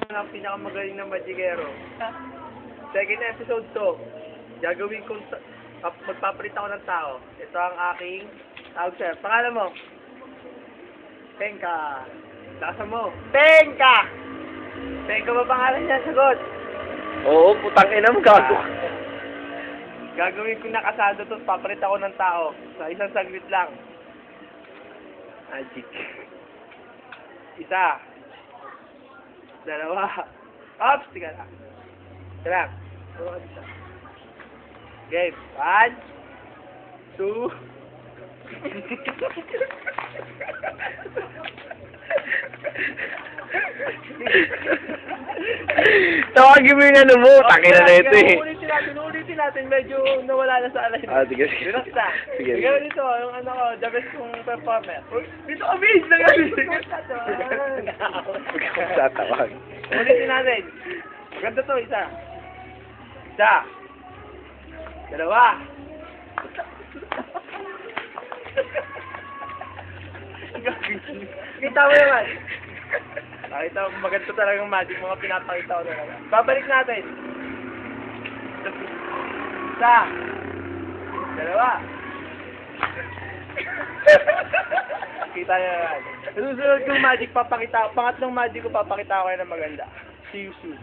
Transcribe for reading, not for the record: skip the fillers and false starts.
ang pinakamagaling na magikero. Second episode to. Gagawin ko, magpapalit ako ng tao. Ito ang aking tawag sir. Pangalan mo? Penka. Lasa mo? Penka! Penka ba pangalan niya? Sagot. Oo, putang ina mo, gago. Gagawin ko na kasado to, papalit ako ng tao. Sa isang saglit lang. Magic. Isa. Dalawa. Ops! Tika lang. Tika lang. Game. 1, 2. Tawagin mo yung ano mo, takin na ito eh. Ulitin natin, medyo nawala na sa alay. Sige, sige. Relax na. Sige. Ikaw dito, yung ano ko, the best kong performer. Dito ka, Vince! Nagagawin. Tatawag. Ulitin natin. Maganda to, isa. Isa. Dalawa. Kita mo naman. Nakita mo, maganda talagang magic mga pinapakita ko talaga. Babalik natin. Isa. Dalawa. Kita niyo naman. Susunod kong magic papakita, pangatlong magic ko papakita ko kayo ng maganda. See you soon.